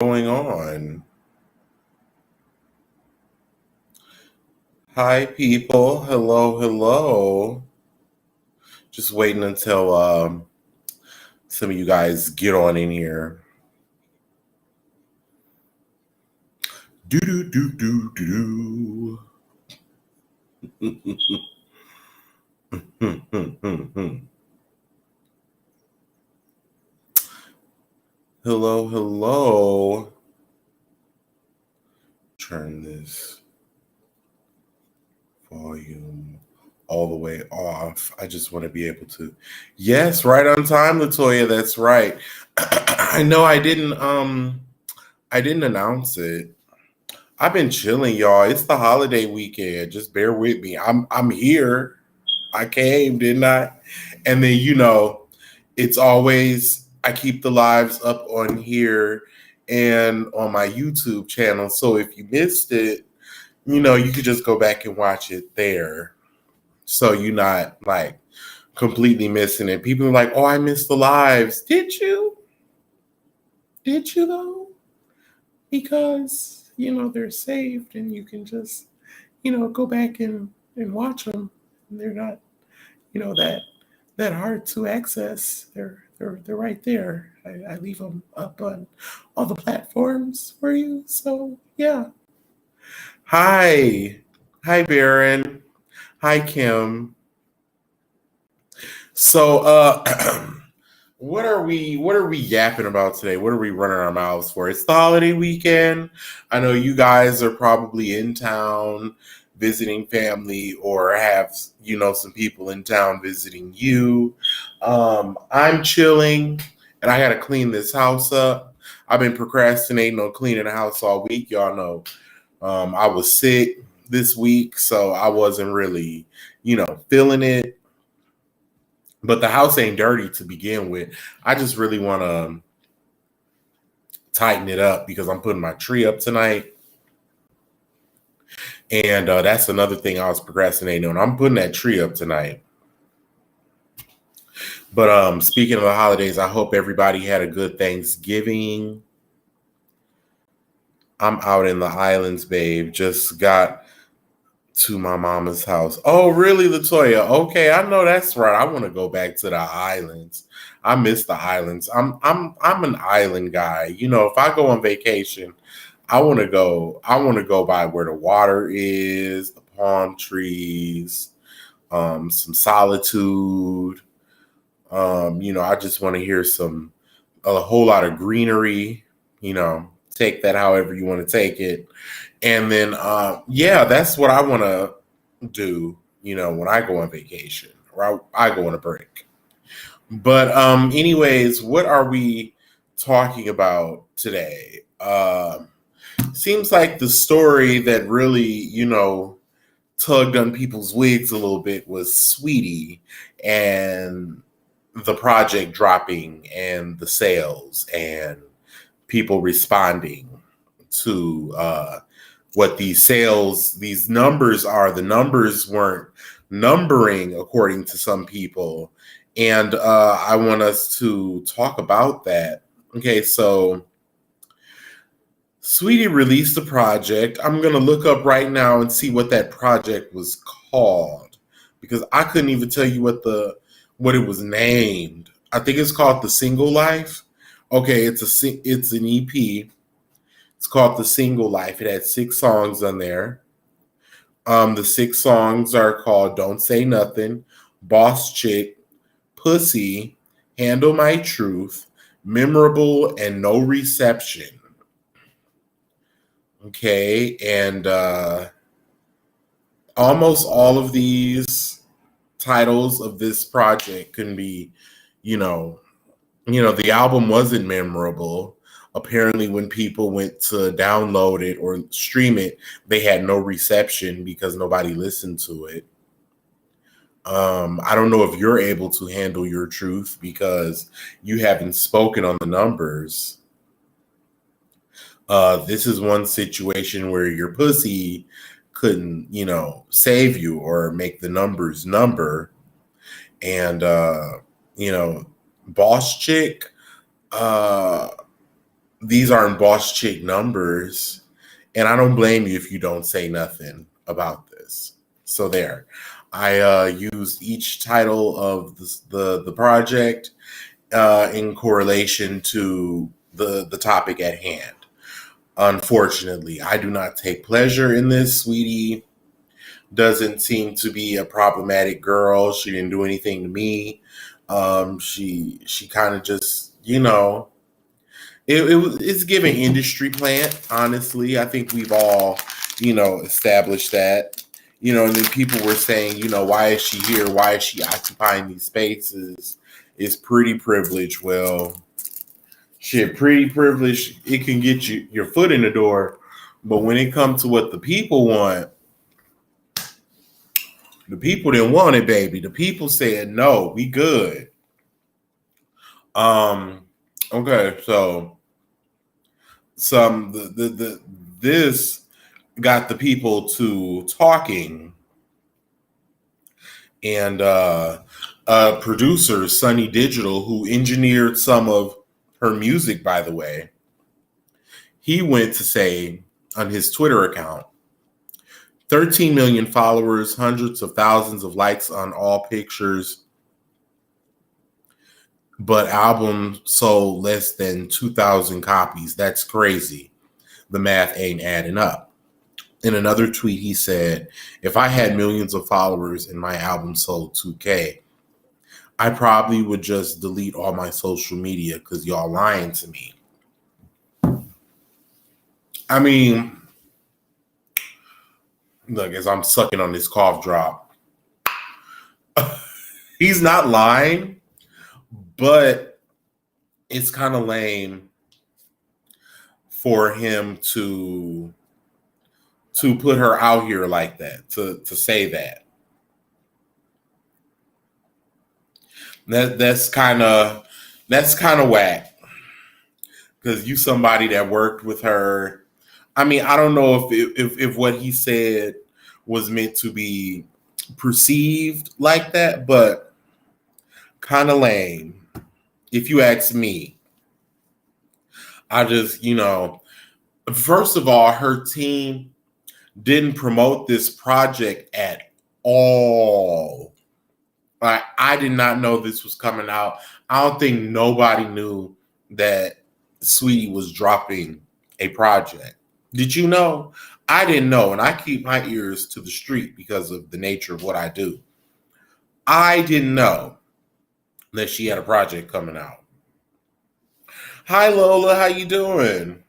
Going on? Hi, people. Hello, hello. Just waiting until some of you guys get on in here. Do do do do do. Hello, hello. Turn this volume all the way off. I just want to be able to. Yes, right on time, Latoya. That's right. I know I didn't announce it. I've been chilling, y'all. It's the holiday weekend. Just bear with me. I'm here. I came, didn't I? And then it's always I keep the lives up on here and on my YouTube channel. So if you missed it, you could just go back and watch it there. So you're not like completely missing it. People are like, "Oh, I missed the lives." Did you? Did you though? Because they're saved and you can just go back and watch them. And they're not that hard to access. They're right there. I leave them up on all the platforms for you. So yeah. Hi Baron. Hi Kim. So what are we yapping about today? What are we running our mouths for? It's the holiday weekend. I know you guys are probably in town visiting family or have some people in town visiting you. I'm chilling and I gotta clean this house up. I've been procrastinating on cleaning the house all week. Y'all know I was sick this week, so I wasn't really feeling it, but the house ain't dirty to begin with. I just really want to tighten it up because I'm putting my tree up tonight. And that's another thing I was procrastinating on. I'm putting that tree up tonight. But speaking of the holidays, I hope everybody had a good Thanksgiving. I'm out in the islands, babe. Just got to my mama's house. Oh, really, Latoya? Okay, I know that's right. I want to go back to the islands. I miss the islands. I'm an island guy. If I go on vacation, I want to go. I want to go by where the water is, the palm trees, some solitude. I just want to hear a whole lot of greenery. Take that however you want to take it. And then, yeah, that's what I want to do, when I go on vacation or I go on a break. But, anyways, what are we talking about today? Seems like the story that really, tugged on people's wigs a little bit was Sweetie and the project dropping and the sales and people responding to what these numbers are. The numbers weren't numbering according to some people. And I want us to talk about that. Okay, so Sweetie released a project. I'm going to look up right now and see what that project was called because I couldn't even tell you what it was named. I think it's called The Single Life. Okay, it's an EP. It's called The Single Life. It had 6 songs on there. The 6 songs are called Don't Say Nothing, Boss Chick, Pussy, Handle My Truth, Memorable, and No Reception. Okay, and almost all of these titles of this project can be, the album wasn't memorable. Apparently, when people went to download it or stream it, they had no reception because nobody listened to it. I don't know if you're able to handle your truth because you haven't spoken on the numbers. This is one situation where your pussy couldn't, save you or make the numbers number. And, Boss Chick, uh, these aren't boss chick numbers. And I don't blame you if you don't say nothing about this. So there. I used each title of the project in correlation to the topic at hand. Unfortunately, I do not take pleasure in this. Sweetie doesn't seem to be a problematic girl. She didn't do anything to me. She kind of just, it's giving industry plant. Honestly, I think we've all, established that. And then people were saying, why is she here? Why is she occupying these spaces? It's pretty privilege. Well, shit, pretty privilege. It can get you your foot in the door, but when it comes to what the people want, the people didn't want it, baby. The people said no, we good. Um, okay, so this got the people to talking, and producer Sunny Digital, who engineered some of her music, by the way, he went to say on his Twitter account, 13 million followers, hundreds of thousands of likes on all pictures, but album sold less than 2,000 copies. That's crazy. The math ain't adding up. In another tweet, he said, if I had millions of followers and my album sold 2K, I probably would just delete all my social media because y'all lying to me. I mean, look, as I'm sucking on this cough drop, he's not lying, but it's kind of lame for him to put her out here like that, to say that. That's kind of whack, because you somebody that worked with her. I mean, I don't know if what he said was meant to be perceived like that, but kind of lame, if you ask me. I just, first of all, her team didn't promote this project at all. I did not know this was coming out. I don't think nobody knew that Sweetie was dropping a project. Did you know? I didn't know, and I keep my ears to the street because of the nature of what I do. I didn't know that she had a project coming out. Hi Lola, how you doing?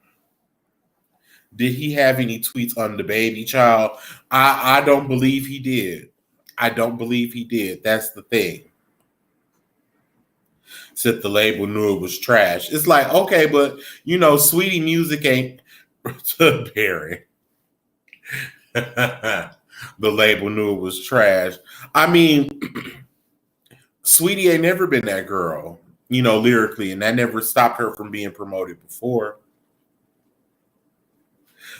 Did he have any tweets on the baby child? I don't believe he did. I don't believe he did. That's the thing. Said the label knew it was trash. It's like, okay, but Sweetie music ain't to Barry. The label knew it was trash. I mean, Sweetie ain't never been that girl, lyrically, and that never stopped her from being promoted before.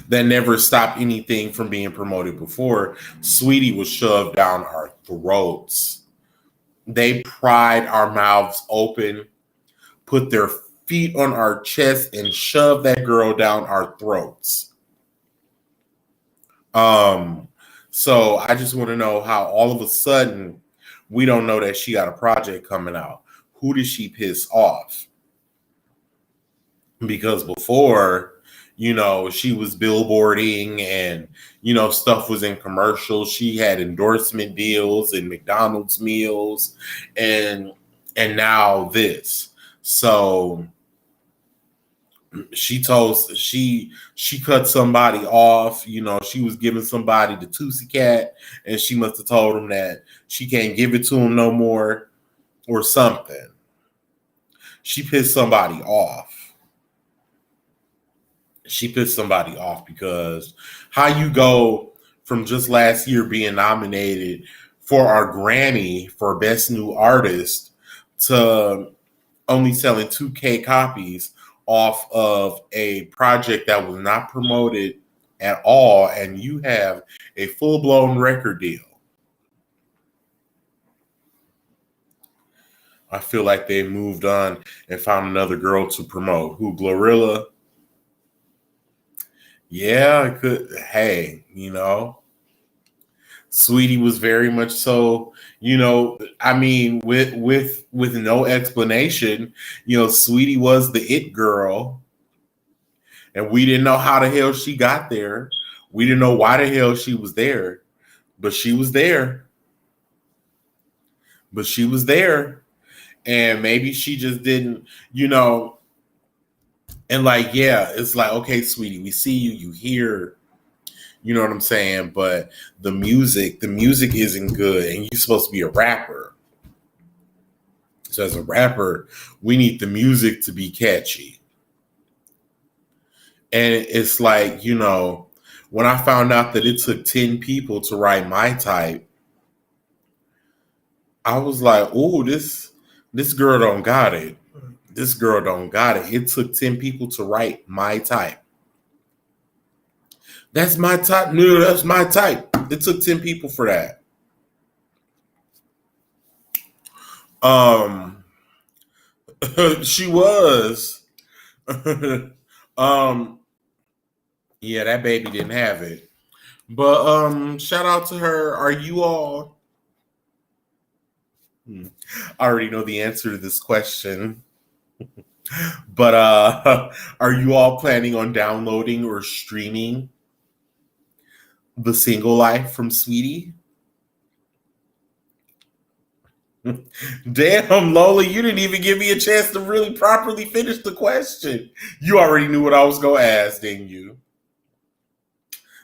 That never stopped anything from being promoted before. Sweetie was shoved down our throats. They pried our mouths open, put their feet on our chest, and shoved that girl down our throats. So I just want to know how all of a sudden we don't know that she got a project coming out. Who did she piss off? Because before, she was billboarding and, stuff was in commercials. She had endorsement deals and McDonald's meals and now this. So she cut somebody off. She was giving somebody the Tootsie Cat, and she must have told him that she can't give it to him no more or something. She pissed somebody off. Because how you go from just last year being nominated for our Grammy for Best New Artist to only selling 2K copies off of a project that was not promoted at all, and you have a full-blown record deal. I feel like they moved on and found another girl to promote. Who, Glorilla? Yeah, it could. Hey, Sweetie was very much so, I mean, with no explanation, Sweetie was the it girl, and we didn't know how the hell she got there. We didn't know why the hell she was there, but she was there. But she was there, and maybe she just didn't, you know. And like, yeah, it's like, okay, Sweetie, we see you, you hear, you know what I'm saying, but the music isn't good, and you're supposed to be a rapper. So as a rapper, we need the music to be catchy. And it's like, when I found out that it took 10 people to write my type, I was like, oh, this girl don't got it. This girl don't got it. It took 10 people to write my type. That's my type. No, that's my type. It took 10 people for that. Um she was. um yeah, that baby didn't have it. But shout out to her. Are you all I already know the answer to this question. But are you all planning on downloading or streaming The Single Life from Sweetie? Damn, Lola, you didn't even give me a chance to really properly finish the question. You already knew what I was going to ask, didn't you?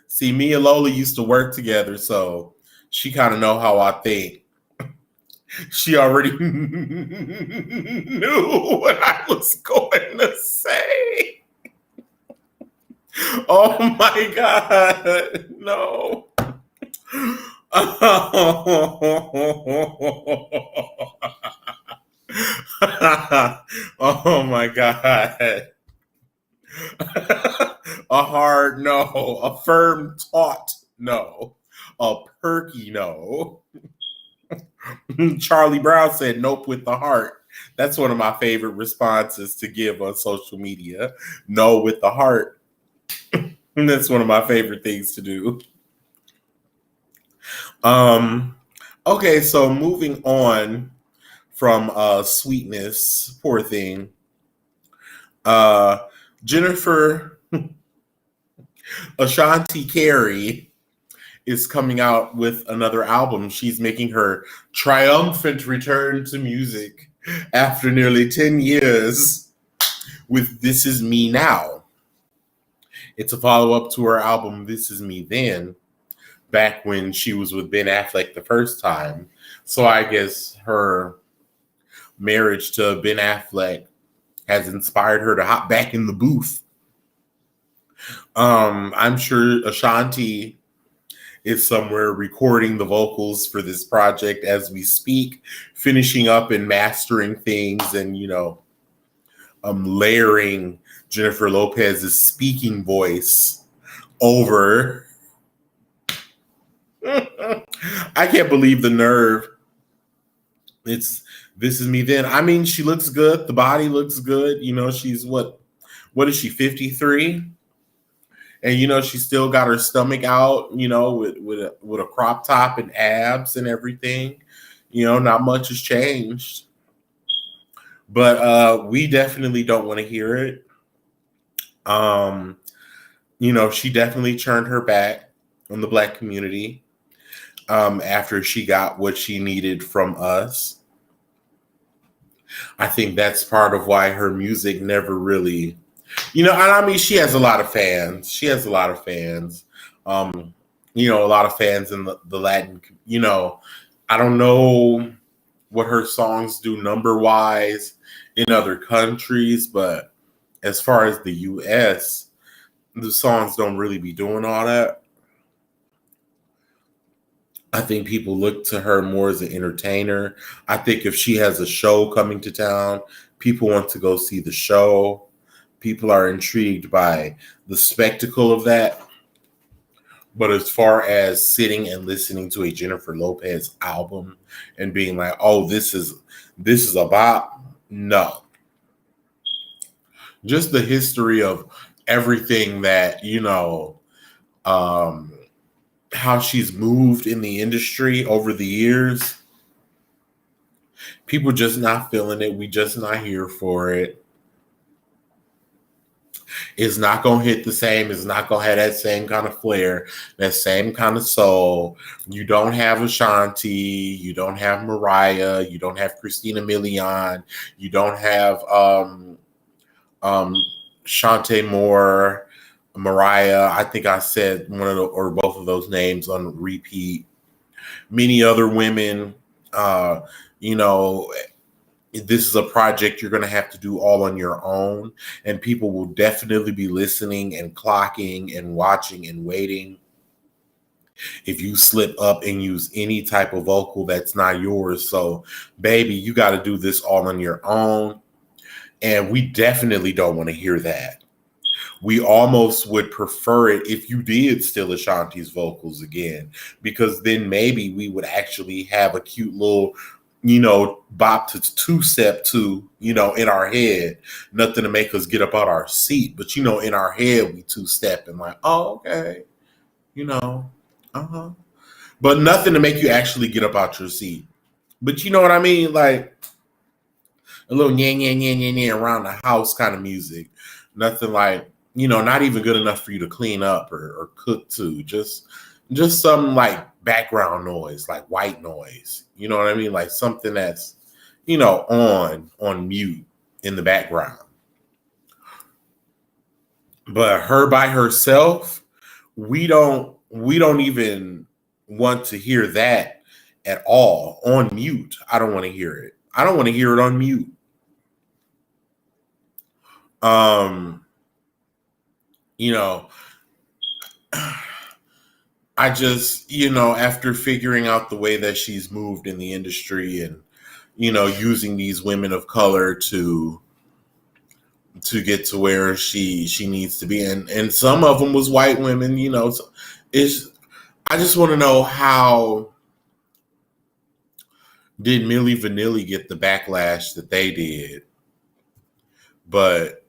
See, me and Lola used to work together, so she kind of know how I think. She already knew what I was going to say. Oh my God, no. Oh my God. A hard no, a firm taut no, a perky no. Charlie Brown said nope with the heart. That's one of my favorite responses to give on social media. No with the heart. And that's one of my favorite things to do. Um okay, so moving on from sweetness, poor thing. Uh Jennifer Ashanti Carey is coming out with another album. She's making her triumphant return to music after nearly 10 years with This Is Me Now. It's a follow up to her album This Is Me Then, back when she was with Ben Affleck the first time. So I guess her marriage to Ben Affleck has inspired her to hop back in the booth. I'm sure Ashanti is somewhere recording the vocals for this project as we speak, finishing up and mastering things, and layering Jennifer Lopez's speaking voice over. I can't believe the nerve. It's This Is Me Then. I mean, she looks good. The body looks good. She's what is she, 53? And she still got her stomach out, with a crop top and abs and everything. Not much has changed. But we definitely don't want to hear it. She definitely turned her back on the Black community after she got what she needed from us. I think that's part of why her music never really, and I mean, she has a lot of fans. She has a lot of fans. A lot of fans in the Latin, I don't know what her songs do number wise in other countries, but as far as the US, the songs don't really be doing all that. I think people look to her more as an entertainer. I think if she has a show coming to town, people want to go see the show. People are intrigued by the spectacle of that. But as far as sitting and listening to a Jennifer Lopez album and being like, "Oh, this is a bop," no. Just the history of everything that, um, how she's moved in the industry over the years. People just not feeling it. We just not here for it. It's not gonna hit the same. It's not gonna have that same kind of flair, that same kind of soul. You don't have Ashanti. You don't have Mariah. You don't have Christina Milian. You don't have um Shantae Moore, Mariah. I think I said one of the, or both of those names on repeat. Many other women. You know, this is a project you're going to have to do all on your own, and people will definitely be listening and clocking and watching and waiting. If you slip up and use any type of vocal that's not yours, so baby, you got to do this all on your own, and we definitely don't want to hear that. We almost would prefer it if you did steal Ashanti's vocals again, because then maybe we would actually have a cute little, bop to two-step to, in our head. Nothing to make us get up out our seat, but in our head we two-step and like, oh, okay, uh-huh. But nothing to make you actually get up out your seat. But you know what I mean? Like a little nya nya nya nya nya around the house kind of music. Nothing like, not even good enough for you to clean up or cook to. Just some like background noise, like white noise. You know what I mean? Like something that's, on mute in the background. But her by herself, we don't even want to hear that at all on mute. I don't want to hear it. I don't want to hear it on mute. You know, I just, after figuring out the way that she's moved in the industry and, using these women of color to get to where she needs to be. And some of them was white women, so I just want to know, how did Milli Vanilli get the backlash that they did? But,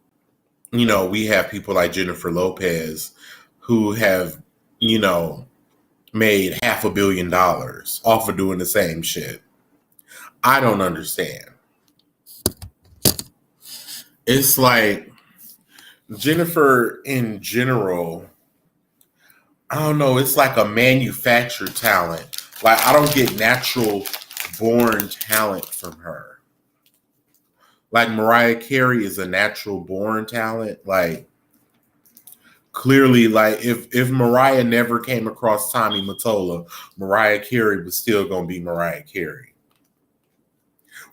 we have people like Jennifer Lopez who have, made $500 million off of doing the same shit. I don't understand. It's like Jennifer in general, I don't know, it's like a manufactured talent. Like I don't get natural born talent from her. Like Mariah Carey is a natural born talent. Like clearly, like if Mariah never came across Tommy Mottola, Mariah Carey was still gonna be Mariah Carey.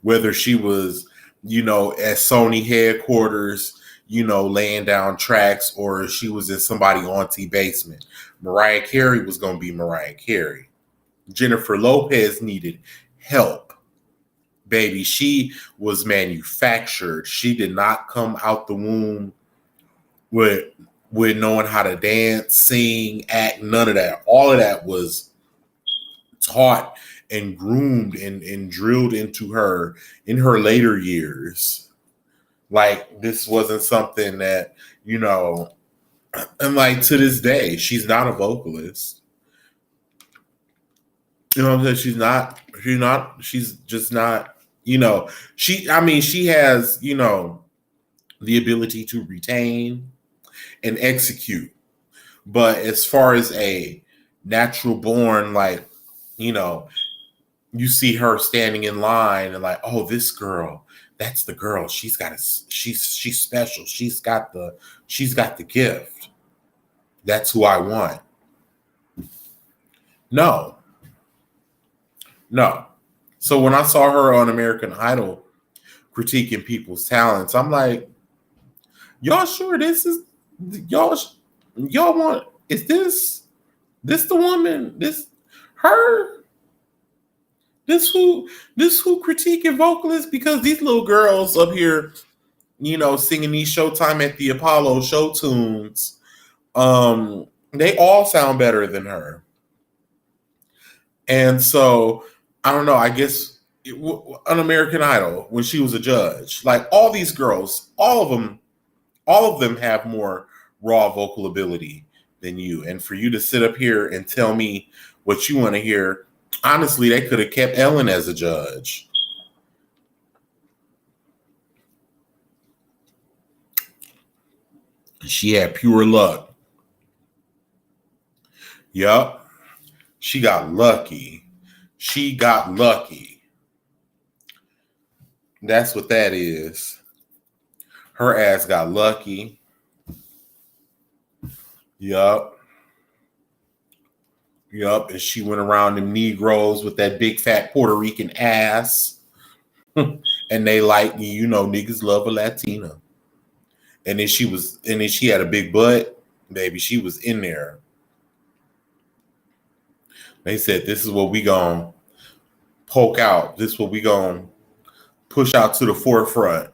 Whether she was, at Sony headquarters, laying down tracks, or she was in somebody auntie basement, Mariah Carey was gonna be Mariah Carey. Jennifer Lopez needed help. Baby, she was manufactured. She did not come out the womb with knowing how to dance, sing, act, none of that. All of that was taught and groomed and drilled into her in her later years. Like this wasn't something that, and like to this day, she's not a vocalist. You know what I'm saying? She's just not, she has, the ability to retain and execute. But as far as a natural born, like, you see her standing in line and like, oh, this girl, that's the girl. She's special. She's got the gift. That's who I want. No. So when I saw her on American Idol critiquing people's talents, I'm like, y'all sure this is y'all want, is this the woman? This her? This who critiquing vocalists? Because these little girls up here, singing these Showtime at the Apollo show tunes, they all sound better than her. And so I don't know. I guess on American Idol, when she was a judge, like all these girls, all of them have more raw vocal ability than you. And for you to sit up here and tell me what you want to hear, honestly, they could have kept Ellen as a judge. She had pure luck. Yup. She got lucky. She got lucky. That's what that is. Her ass got lucky. Yup. Yup. And she went around them Negroes with that big fat Puerto Rican ass. And they like, you know, niggas love a Latina. And then she had a big butt, baby. She was in there. They said, this is what we gonna poke out. This is what we gonna push out to the forefront.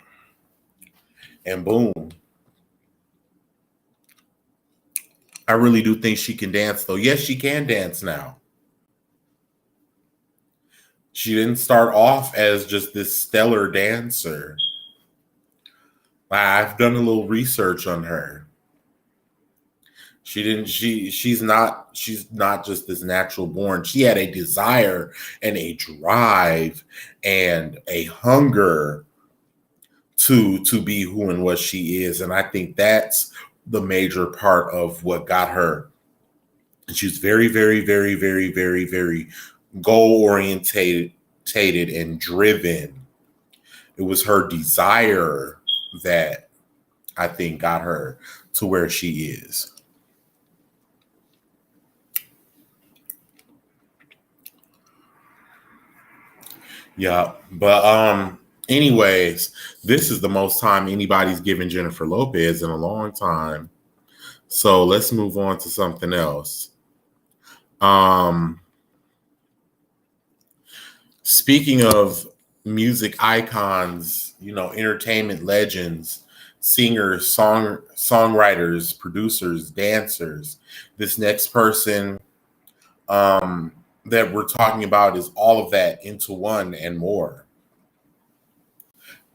And boom. I really do think she can dance, though. Yes, she can dance now. She didn't start off as just this stellar dancer. I've done a little research on her. She's not just this natural born. She had a desire and a drive and a hunger to be who and what she is. And I think that's the major part of what got her. She's very, very, very, very, very, very goal orientated and driven. It was her desire that I think got her to where she is. Yeah, but anyways, this is the most time anybody's given Jennifer Lopez in a long time. So let's move on to something else. Speaking of music icons, you know, entertainment legends, singers, songwriters, producers, dancers, this next person that we're talking about is all of that into one and more.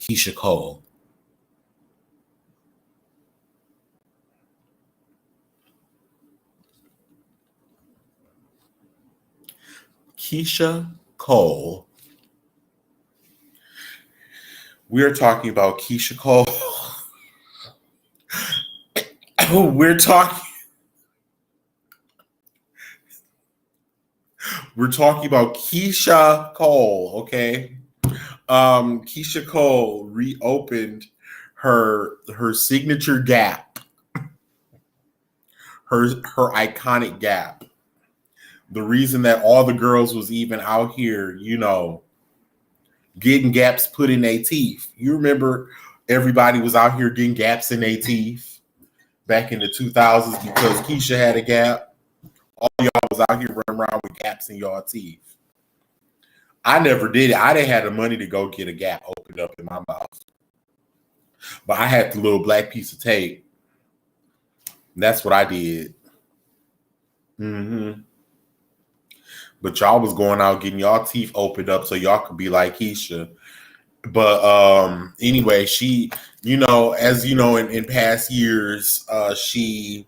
Keisha Cole. Keisha Cole. We're talking about Keisha Cole. We're talking about Keisha Cole, okay? Keisha Cole reopened her signature gap, her iconic gap. The reason that all the girls was even out here, you know, getting gaps put in their teeth. You remember everybody was out here getting gaps in their teeth back in the 2000s because Keisha had a gap. All y'all was out here running around with gaps in y'all teeth. I never did it. I didn't have the money to go get a gap opened up in my mouth. But I had the little black piece of tape. That's what I did. Mm-hmm. But y'all was going out getting y'all teeth opened up so y'all could be like Keisha. But anyway, she, you know, as you know, in past years, she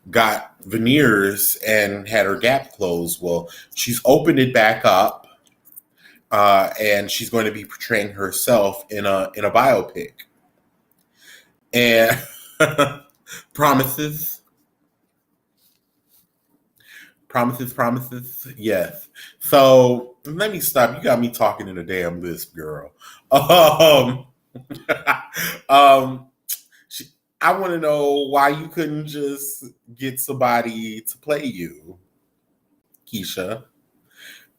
got veneers and had her gap closed. Well, she's opened it back up, and she's going to be portraying herself in a biopic. And promises. Promises. Yes. So let me stop. You got me talking in a damn lisp, girl. Um, um, I want to know why you couldn't just get somebody to play you, Keisha.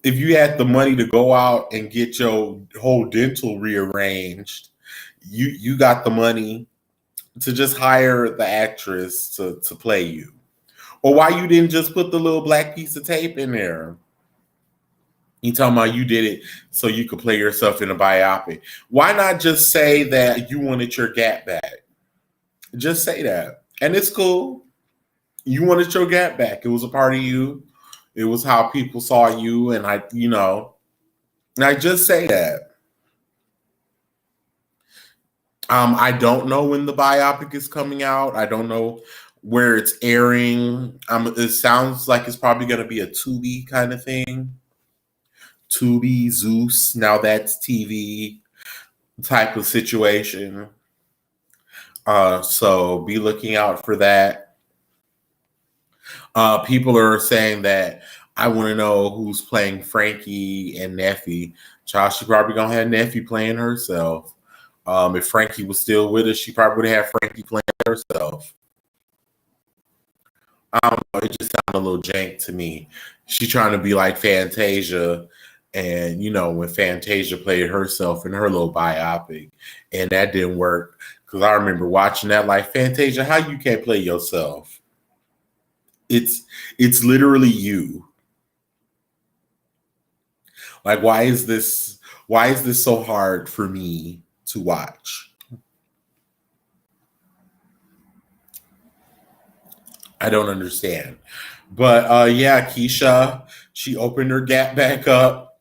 If you had the money to go out and get your whole dental rearranged, you got the money to just hire the actress to play you. Or why you didn't just put the little black piece of tape in there? You talking about you did it so you could play yourself in a biopic. Why not just say that you wanted your gap back? Just say that. And it's cool. You wanted your gap back. It was a part of you. It was how people saw you. And I just say that. I don't know when the biopic is coming out. I don't know where it's airing. It sounds like it's probably going to be a Tubi kind of thing. Tubi, Zeus, now that's TV type of situation. So be looking out for that. People are saying that I want to know who's playing Frankie and Neffy. Child, she probably gonna have Neffy playing herself. If Frankie was still with us, she probably would have Frankie playing herself. I don't know. It just sounded a little jank to me. She trying to be like Fantasia, and when Fantasia played herself in her little biopic, and that didn't work because I remember watching that like Fantasia. How you can't play yourself? It's literally you. Like, why is this so hard for me to watch? I don't understand. But yeah, Keisha, she opened her gap back up,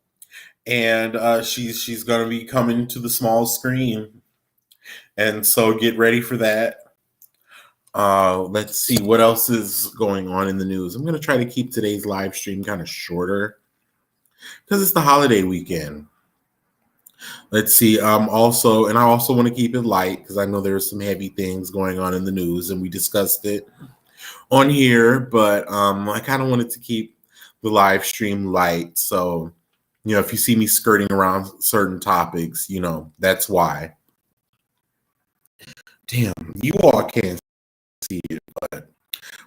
and she's gonna be coming to the small screen. And so get ready for that. Let's see what else is going on in the news. I'm gonna try to keep today's live stream kind of shorter because it's the holiday weekend. Let's see. I also want to keep it light because I know there's some heavy things going on in the news, and we discussed it on here. But I kind of wanted to keep the live stream light. So, if you see me skirting around certain topics, that's why. Damn, you all can't see it, but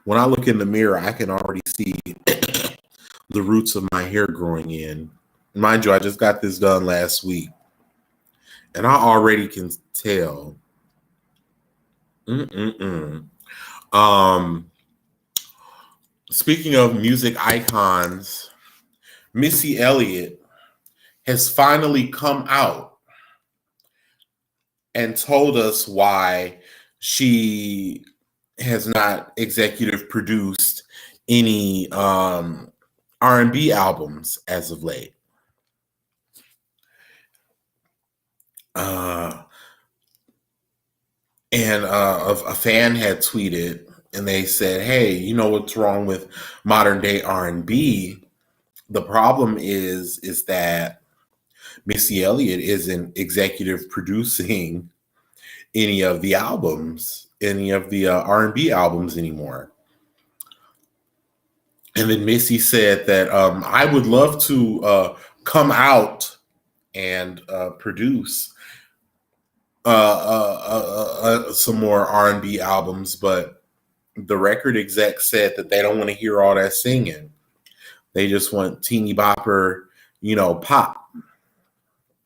when I look in the mirror, I can already see the roots of my hair growing in. Mind you, I just got this done last week, and I already can tell. Speaking of music icons, Missy Elliott has finally come out and told us why she has not executive produced any R&B albums as of late. And a fan had tweeted, and they said, "Hey, you know what's wrong with modern day R&B? The problem is that Missy Elliott isn't executive producing any of the albums, any of the R&B albums anymore." And then Missy said that I would love to come out and produce some more R&B albums, but the record exec said that they don't want to hear all that singing. They just want teeny bopper, pop.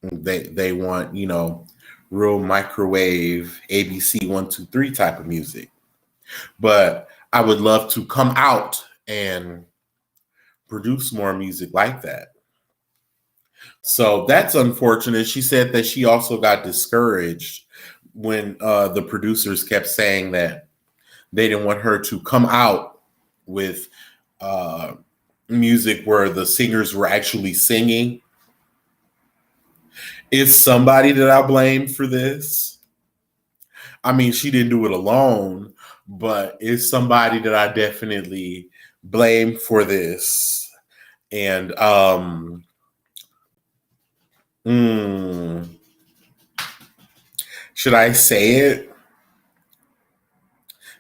They want, real microwave ABC 1 2 3 type of music. But I would love to come out and produce more music like that. So that's unfortunate. She said that she also got discouraged when the producers kept saying that they didn't want her to come out with music where the singers were actually singing. Is somebody that I blame for this? I mean, she didn't do it alone, but it's somebody that I definitely blame for this. And should I say it?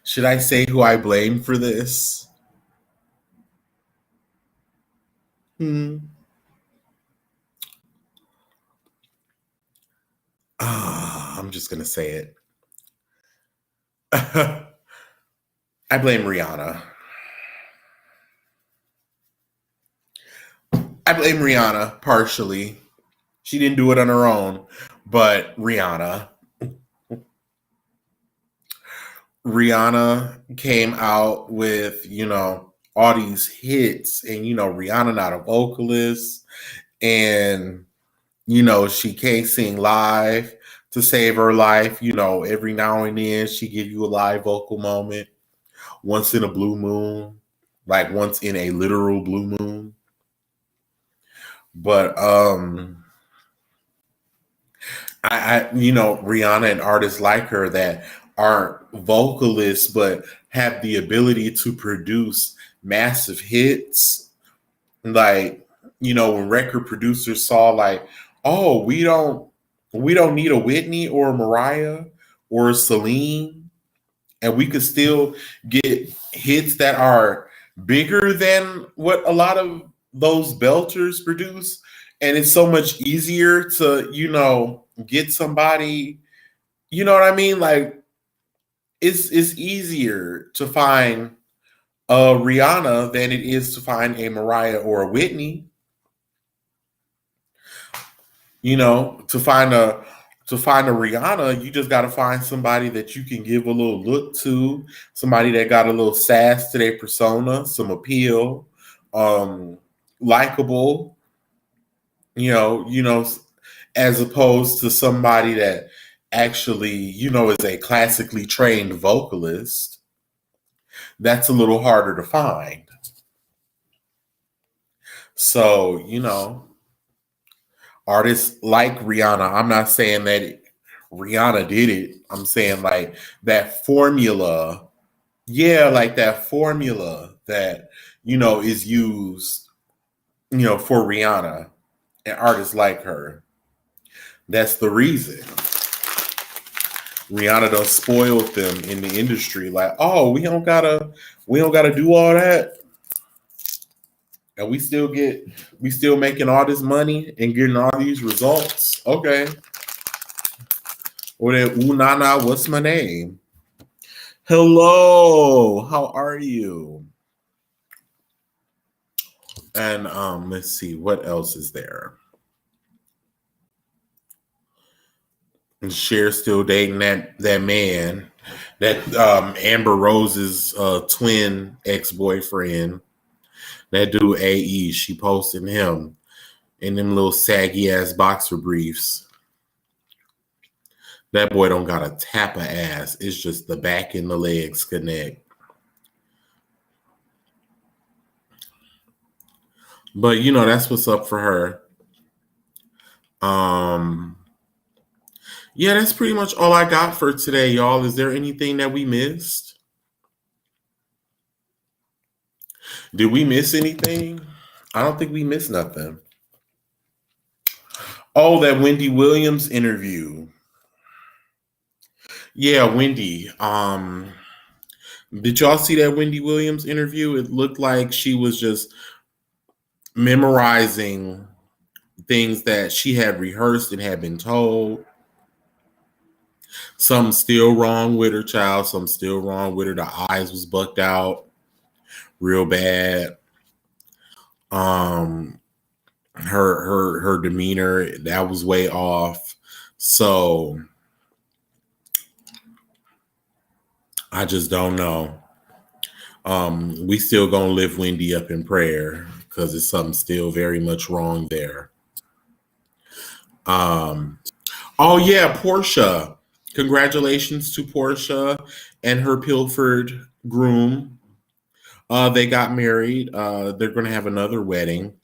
Should I say who I blame for this? I'm just going to say it. I blame Rihanna. I blame Rihanna partially. She didn't do it on her own, but Rihanna came out with, all these hits, and, Rihanna not a vocalist, and, she can't sing live to save her life. Every now and then she give you a live vocal moment, once in a blue moon, like once in a literal blue moon. But Rihanna and artists like her that aren't vocalists but have the ability to produce massive hits. Like, when record producers saw like, oh, we don't need a Whitney or a Mariah or a Celine, and we could still get hits that are bigger than what a lot of those belters produce. And it's so much easier to, get somebody, you know what I mean? Like, it's easier to find a Rihanna than it is to find a Mariah or a Whitney. To find a Rihanna, you just got to find somebody that you can give a little look to, somebody that got a little sass to their persona, some appeal, um, likable. As opposed to somebody that actually, is a classically trained vocalist. That's a little harder to find. So, artists like Rihanna, I'm not saying that Rihanna did it. I'm saying like that formula, yeah, like that formula that, is used, for Rihanna and artists like her. That's the reason. Rihanna done spoiled them in the industry. Like, oh, we don't gotta do all that. And we still making all this money and getting all these results. Okay. Or that ooh nana, what's my name? Hello, how are you? And let's see, what else is there? And Cher's still dating that man, that Amber Rose's twin ex-boyfriend. That dude AE, she posted him in them little saggy ass boxer briefs. That boy don't got a tap of ass. It's just the back and the legs connect. But that's what's up for her. Um yeah, that's pretty much all I got for today, y'all. Is there anything that we missed? Did we miss anything? I don't think we missed nothing. Oh, that Wendy Williams interview. Yeah, Wendy. Did y'all see that Wendy Williams interview? It looked like she was just memorizing things that she had rehearsed and had been told. Something still wrong with her, child. Something still wrong with her. The eyes was bucked out real bad. Um, her demeanor, that was way off. So I just don't know. We still gonna lift Wendy up in prayer because it's something still very much wrong there. Um, oh yeah, Portia. Congratulations to Portia and her pilfered groom. They got married. They're gonna have another wedding.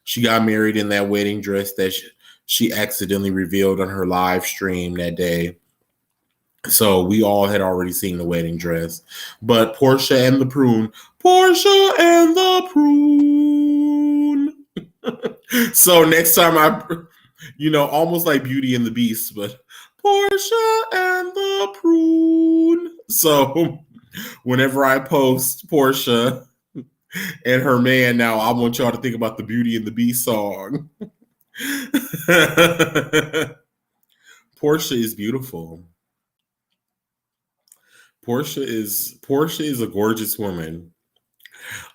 She got married in that wedding dress that she accidentally revealed on her live stream that day. So we all had already seen the wedding dress. But Portia and the prune, Portia and the prune. So next time almost like Beauty and the Beast, but Portia and the prune. So whenever I post Portia and her man now, I want y'all to think about the Beauty and the Beast song. Portia is beautiful. Portia is a gorgeous woman.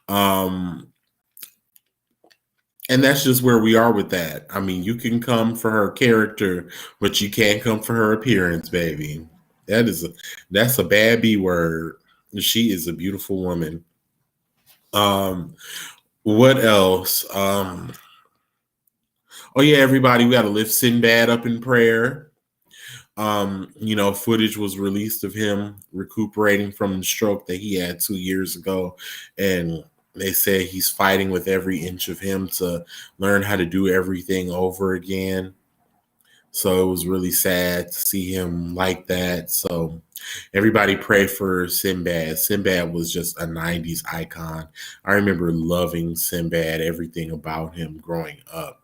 Um and that's just where we are with that. I mean, you can come for her character, but you can't come for her appearance, baby. That's a bad B word. She is a beautiful woman. Um what else? Oh yeah, everybody, we gotta lift Sinbad up in prayer. Footage was released of him recuperating from the stroke that he had 2 years ago. And they say he's fighting with every inch of him to learn how to do everything over again. So it was really sad to see him like that. So everybody pray for Sinbad. Sinbad was just a 90s icon. I remember loving Sinbad, everything about him growing up.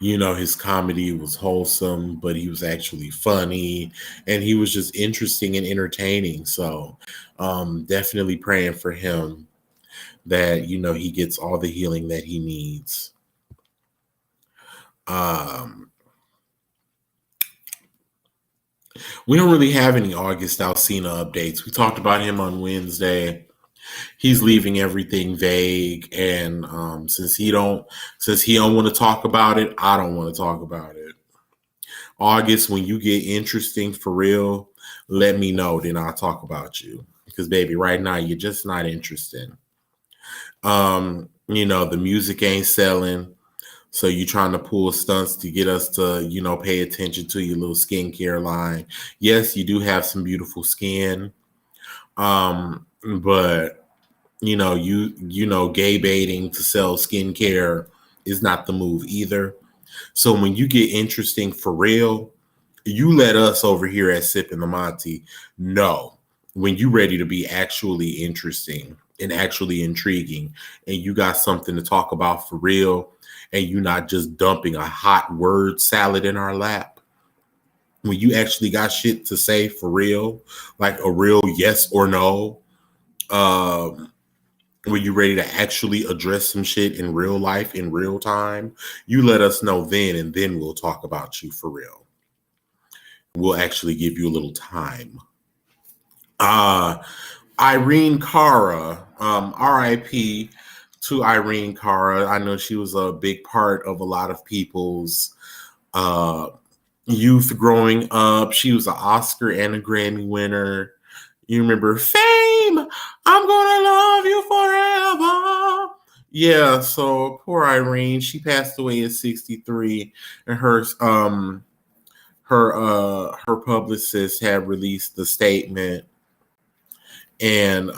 His comedy was wholesome, but he was actually funny and he was just interesting and entertaining. So definitely praying for him that, he gets all the healing that he needs. Um, we don't really have any August Alsina updates. We talked about him on Wednesday. He's leaving everything vague, and since he don't want to talk about it, I don't want to talk about it. August, when you get interesting for real, let me know. Then I'll talk about you. Because baby, right now you're just not interested. The music ain't selling. So you trying to pull stunts to get us to, pay attention to your little skincare line. Yes, you do have some beautiful skin. But gay baiting to sell skincare is not the move either. So when you get interesting for real, you let us over here at Sipping the Monty know when you ready to be actually interesting and actually intriguing and you got something to talk about for real and you not just dumping a hot word salad in our lap. When you actually got shit to say for real, like a real yes or no, when you're ready to actually address some shit in real life, in real time, you let us know then, and then we'll talk about you for real. We'll actually give you a little time. Irene Cara, RIP to Irene Cara. I know she was a big part of a lot of people's uh, youth growing up. She was an Oscar and a Grammy winner. You remember Fame? I'm gonna love you forever. Yeah, so poor Irene, she passed away at 63, and her publicist had released the statement, and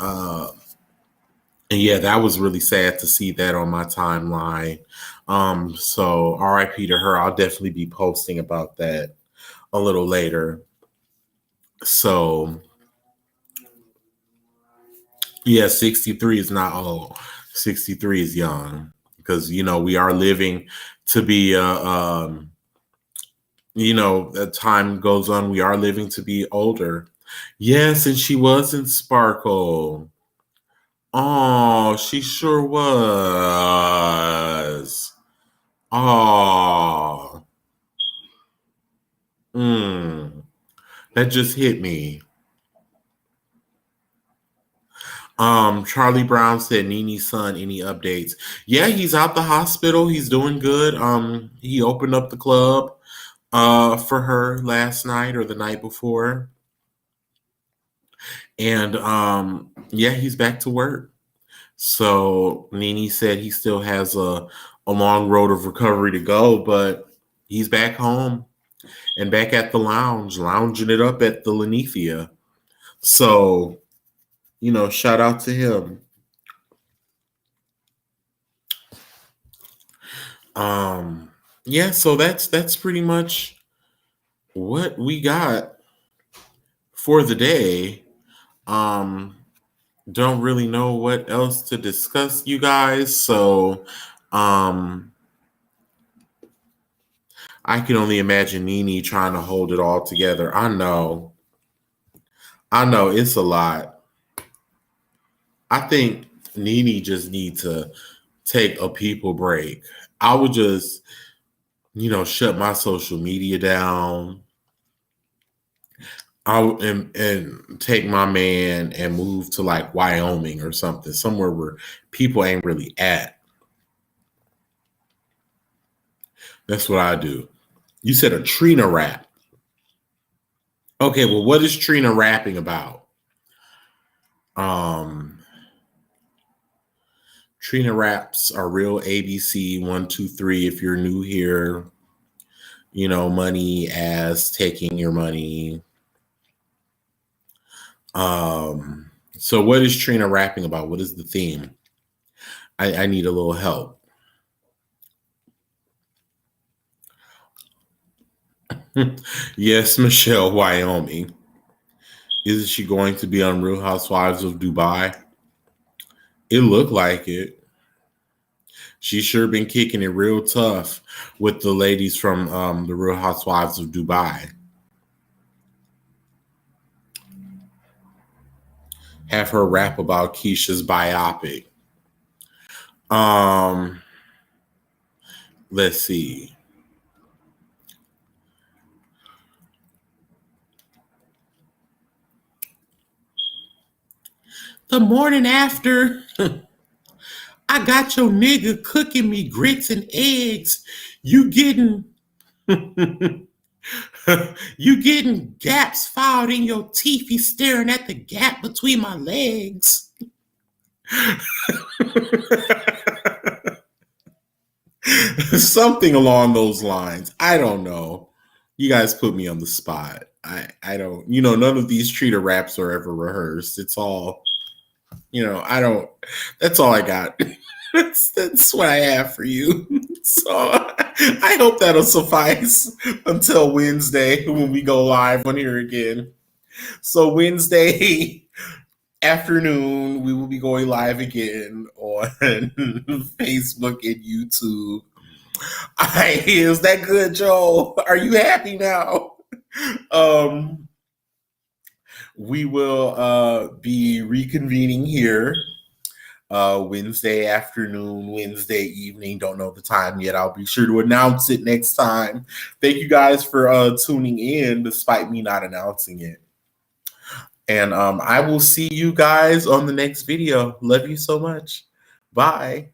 yeah, that was really sad to see that on my timeline. So RIP to her. I'll definitely be posting about that a little later. So yeah, 63 is not old. 63 is young because we are living to be as time goes on, we are living to be older. Yes, and she was in Sparkle. Oh, she sure was. Oh, that just hit me. Charlie Brown said, Nini's son, any updates? Yeah, he's out the hospital. He's doing good. He opened up the club for her last night or the night before. And yeah, he's back to work. So Nini said he still has a long road of recovery to go, but he's back home and back at the lounge, lounging it up at the Lanithia. So, shout out to him. Yeah, so that's pretty much what we got for the day. Um, don't really know what else to discuss, you guys. So, um, I can only imagine Nini trying to hold it all together. I know it's a lot. I think Nini just need to take a people break. I would just, shut my social media down. And take my man and move to like Wyoming or something, somewhere where people ain't really at. That's what I do. You said a Trina rap. Okay, well, what is Trina rapping about? Um, Trina raps are real ABC 1, 2, 3. If you're new here, money as taking your money. So what is Trina rapping about? What is the theme? I need a little help. Yes, Michelle, Wyoming. Isn't she going to be on Real Housewives of Dubai? It looked like it. She's sure been kicking it real tough with the ladies from the Real Housewives of Dubai. Have her rap about Keisha's biopic. Um, let's see. The morning after, I got your nigga cooking me grits and eggs. You getting you getting gaps filed in your teeth. He's staring at the gap between my legs. Something along those lines. I don't know. You guys put me on the spot. I don't, none of these treater raps are ever rehearsed. It's all, I don't, that's all I got. That's what I have for you. So I hope that'll suffice until Wednesday when we go live on here again. So Wednesday afternoon, we will be going live again on Facebook and YouTube. Is that good, Joel? Are you happy now? Um, we will be reconvening here Wednesday afternoon, Wednesday evening. Don't know the time yet. I'll be sure to announce it next time. Thank you guys for tuning in despite me not announcing it. And I will see you guys on the next video. Love you so much. Bye.